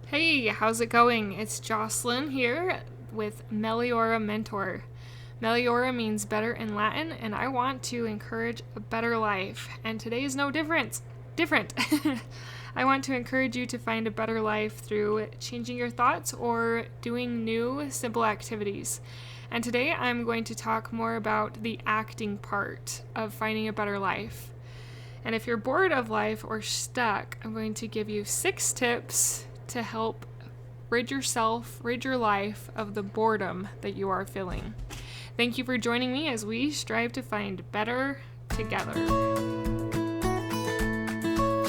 Hey, how's it going? It's Jocelyn here with Meliora Mentor. Meliora means better in Latin, and I want to encourage a better life. And today is no different. I want to encourage you to find a better life through changing your thoughts or doing new, simple activities. And today I'm going to talk more about the acting part of finding a better life. And if you're bored of life or stuck, I'm going to give you 6 tips to help rid your life of the boredom that you are feeling. Thank you for joining me as we strive to find better together.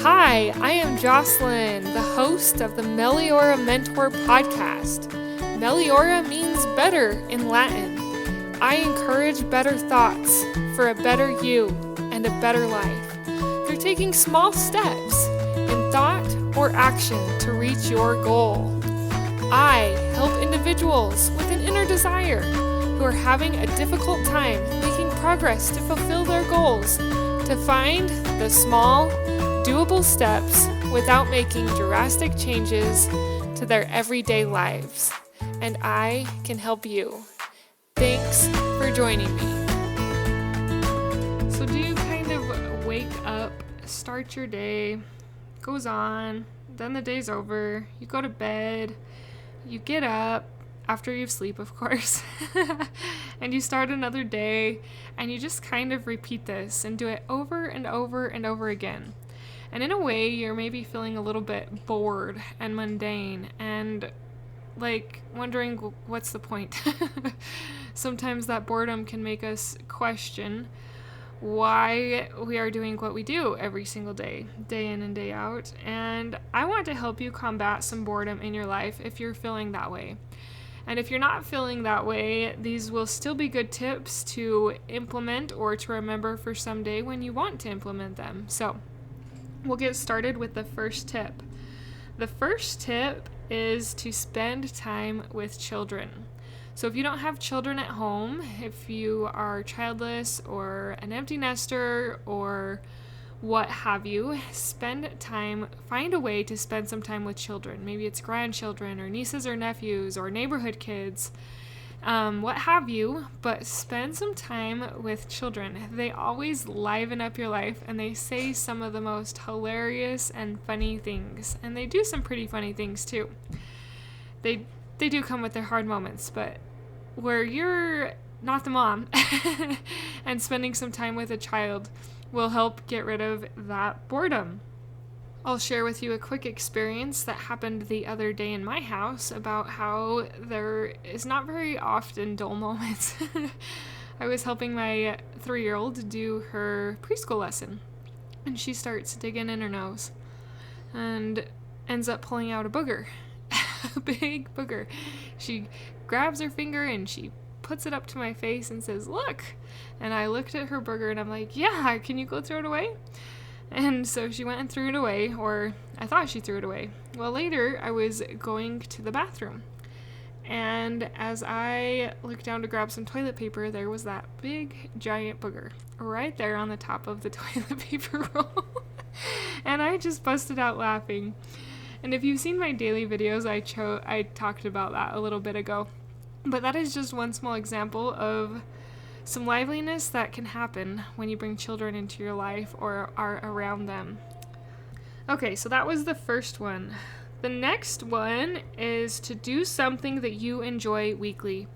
Hi, I am Jocelyn, the host of the Meliora Mentor podcast. Meliora means better in Latin. I encourage better thoughts for a better you and a better life through taking small steps in thought or action to reach your goal. I help individuals with an inner desire who are having a difficult time making progress to fulfill their goals to find the small, doable steps without making drastic changes to their everyday lives. And I can help you. Thanks for joining me. So do you kind of wake up, start your day, goes on, then the day's over, you go to bed, you get up, after you sleep of course, and you start another day, and you just kind of repeat this and do it over and over and over again. And in a way, you're maybe feeling a little bit bored and mundane and like wondering what's the point. Sometimes that boredom can make us question why we are doing what we do every single day, day in and day out. And I want to help you combat some boredom in your life if you're feeling that way. And if you're not feeling that way, these will still be good tips to implement or to remember for someday when you want to implement them. So we'll get started with the first tip. The first tip is to spend time with children. So if you don't have children at home, if you are childless or an empty nester or what have you, find a way to spend some time with children. Maybe it's grandchildren or nieces or nephews or neighborhood kids, what have you, but spend some time with children. They always liven up your life, and they say some of the most hilarious and funny things, and they do some pretty funny things too. They do come with their hard moments, but where you're not the mom and spending some time with a child will help get rid of that boredom. I'll share with you a quick experience that happened the other day in my house about how there is not very often dull moments. I was helping my 3-year-old do her preschool lesson, and she starts digging in her nose and ends up pulling out a booger. A big booger. She grabs her finger and she puts it up to my face and says, "Look." And I looked at her booger and I'm like, "Yeah, can you go throw it away?" And so she went and threw it away, or I thought she threw it away. Well, later I was going to the bathroom, and as I looked down to grab some toilet paper, there was that big giant booger right there on the top of the toilet paper roll. And I just busted out laughing. And if you've seen my daily videos, I talked about that a little bit ago. But that is just one small example of some liveliness that can happen when you bring children into your life or are around them. Okay, so that was the first one. The next one is to do something that you enjoy weekly.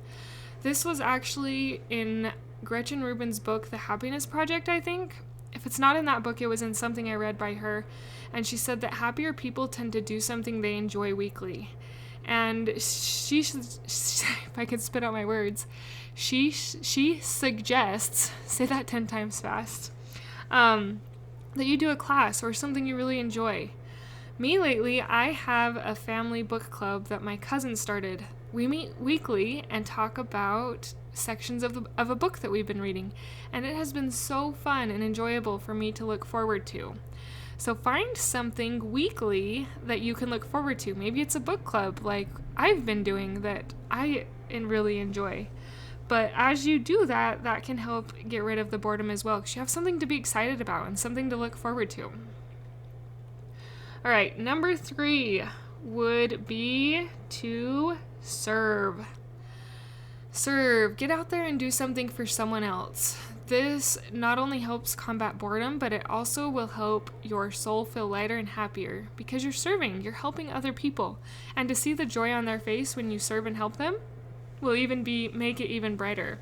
This was actually in Gretchen Rubin's book, The Happiness Project, I think. If it's not in that book, it was in something I read by her. And she said that happier people tend to do something they enjoy weekly. And if I could spit out my words, she suggests, say that 10 times fast, that you do a class or something you really enjoy. Me lately, I have a family book club that my cousin started. We meet weekly and talk about sections of a book that we've been reading, and it has been so fun and enjoyable for me to look forward to. So find something weekly that you can look forward to. Maybe it's a book club like I've been doing that I really enjoy. But as you do that, that can help get rid of the boredom as well, because you have something to be excited about and something to look forward to. All right, number 3. would be to serve. Serve. Get out there and do something for someone else. This not only helps combat boredom, but it also will help your soul feel lighter and happier because you're serving, you're helping other people. And to see the joy on their face when you serve and help them will make it even brighter.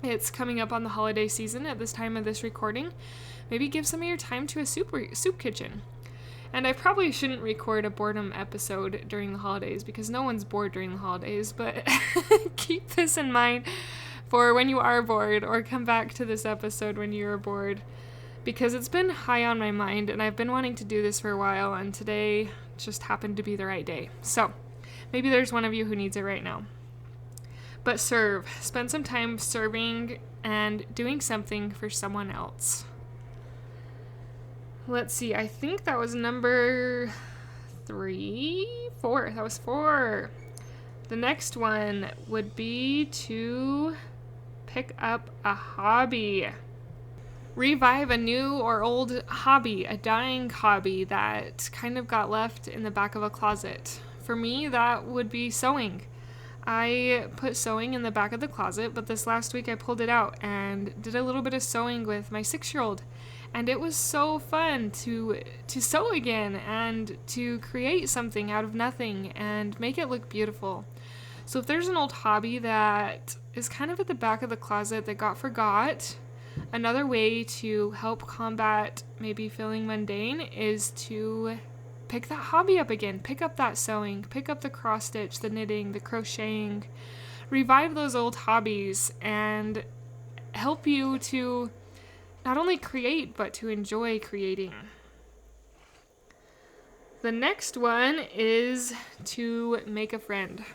It's coming up on the holiday season at this time of this recording. Maybe give some of your time to a soup kitchen. And I probably shouldn't record a boredom episode during the holidays because no one's bored during the holidays, but keep this in mind for when you are bored, or come back to this episode when you are bored, because it's been high on my mind and I've been wanting to do this for a while, and today just happened to be the right day. So maybe there's one of you who needs it right now. But serve. Spend some time serving and doing something for someone else. Let's see, I think that was number 4. That was 4. The next one would be to pick up a hobby. Revive a new or old hobby, a dying hobby that kind of got left in the back of a closet. For me, that would be sewing. I put sewing in the back of the closet, but this last week I pulled it out and did a little bit of sewing with my 6-year-old. And it was so fun to sew again and to create something out of nothing and make it look beautiful. So if there's an old hobby that is kind of at the back of the closet that got forgot, another way to help combat maybe feeling mundane is to pick that hobby up again. Pick up that sewing, pick up the cross stitch, the knitting, the crocheting. Revive those old hobbies and help you to not only create, but to enjoy creating. The next one is to make a friend.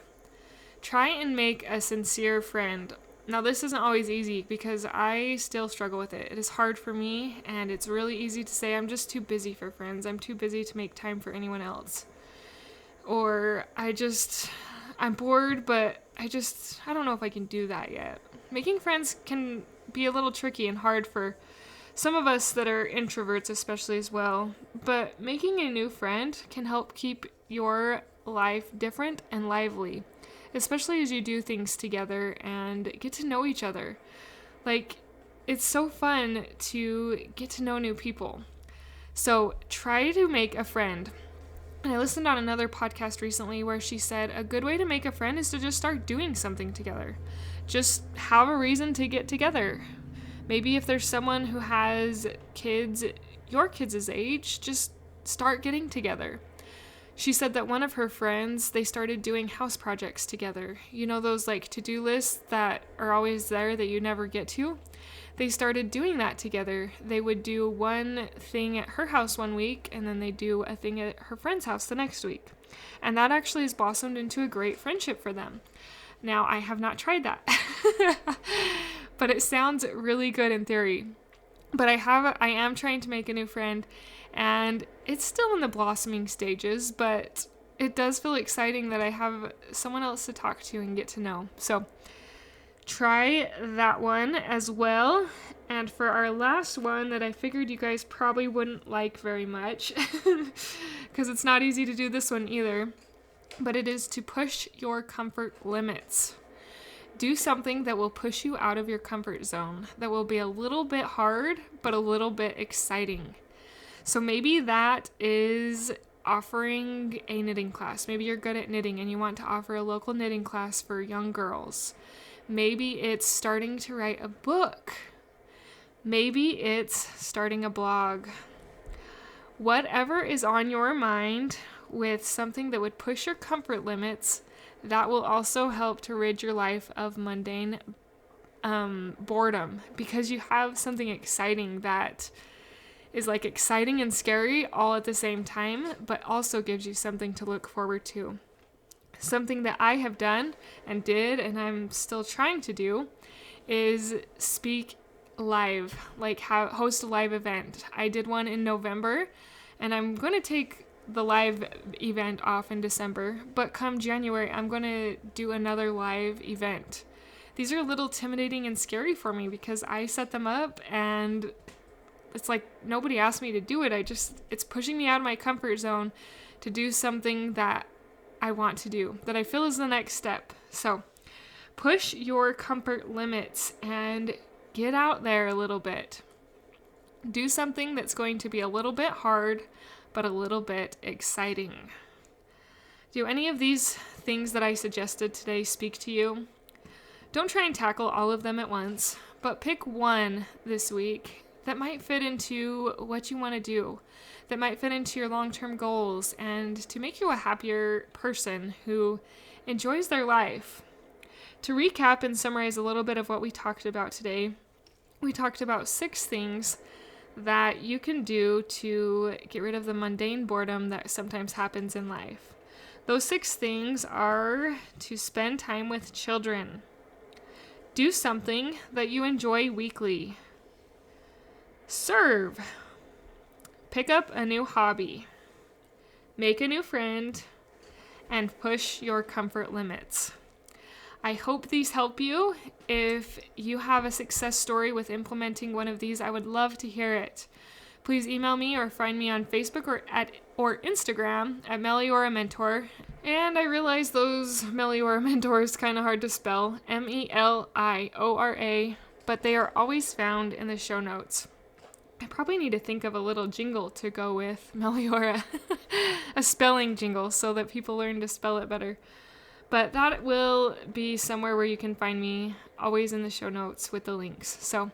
Try and make a sincere friend. Now, this isn't always easy because I still struggle with it. It is hard for me, and it's really easy to say I'm just too busy for friends. I'm too busy to make time for anyone else. Or I'm bored, but I don't know if I can do that yet. Making friends can be a little tricky and hard for some of us that are introverts especially as well. But making a new friend can help keep your life different and lively, especially as you do things together and get to know each other. Like, it's so fun to get to know new people. So try to make a friend. And I listened on another podcast recently where she said a good way to make a friend is to just start doing something together. Just have a reason to get together. Maybe if there's someone who has kids, your kids' age, just start getting together. She said that one of her friends, they started doing house projects together. You know, those like to-do lists that are always there that you never get to? They started doing that together. They would do one thing at her house one week, and then they'd do a thing at her friend's house the next week. And that actually has blossomed into a great friendship for them. Now, I have not tried that, but it sounds really good in theory. But I am trying to make a new friend, and it's still in the blossoming stages, but it does feel exciting that I have someone else to talk to and get to know. So try that one as well. And for our last one that I figured you guys probably wouldn't like very much, because it's not easy to do this one either, but it is to push your comfort limits. Do something that will push you out of your comfort zone, that will be a little bit hard, but a little bit exciting. So maybe that is offering a knitting class. Maybe you're good at knitting and you want to offer a local knitting class for young girls. Maybe it's starting to write a book. Maybe it's starting a blog. Whatever is on your mind with something that would push your comfort limits, that will also help to rid your life of mundane boredom, because you have something exciting that is like exciting and scary all at the same time, but also gives you something to look forward to. Something that I have done and did, and I'm still trying to do, is speak live, like host a live event. I did one in November, and I'm going to take the live event off in December, but come January, I'm going to do another live event. These are a little intimidating and scary for me because I set them up and it's like nobody asked me to do it. It's pushing me out of my comfort zone to do something that I want to do, that I feel is the next step. So push your comfort limits and get out there a little bit. Do something that's going to be a little bit hard, but a little bit exciting. Do any of these things that I suggested today speak to you? Don't try and tackle all of them at once, but pick one this week that might fit into what you want to do, that might fit into your long-term goals, and to make you a happier person who enjoys their life. To recap and summarize a little bit of what we talked about today, we talked about 6 things that you can do to get rid of the mundane boredom that sometimes happens in life. Those 6 things are to spend time with children, do something that you enjoy weekly, serve, pick up a new hobby, make a new friend, and push your comfort limits. I hope these help you. If you have a success story with implementing one of these, I would love to hear it. Please email me or find me on Facebook or Instagram at Meliora Mentor. And I realize those Meliora Mentor is kind of hard to spell, Meliora, but they are always found in the show notes. I probably need to think of a little jingle to go with Meliora, a spelling jingle so that people learn to spell it better. But that will be somewhere where you can find me, always in the show notes with the links. So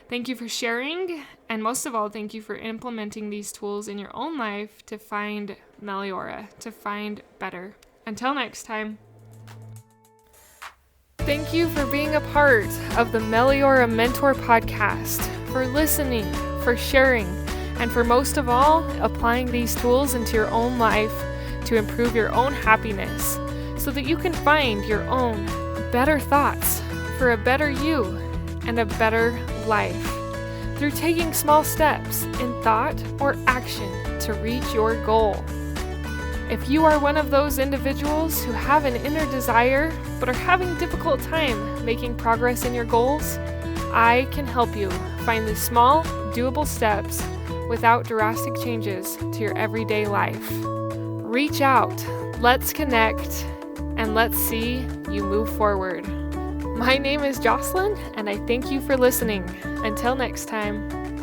thank you for sharing, and most of all, thank you for implementing these tools in your own life to find Meliora, to find better. Until next time. Thank you for being a part of the Meliora Mentor podcast, for listening, for sharing, and for most of all, applying these tools into your own life to improve your own happiness, so that you can find your own better thoughts for a better you and a better life through taking small steps in thought or action to reach your goal. If you are one of those individuals who have an inner desire but are having a difficult time making progress in your goals, I can help you find the small, doable steps without drastic changes to your everyday life. Reach out, let's connect, and let's see you move forward. My name is Jocelyn, and I thank you for listening. Until next time.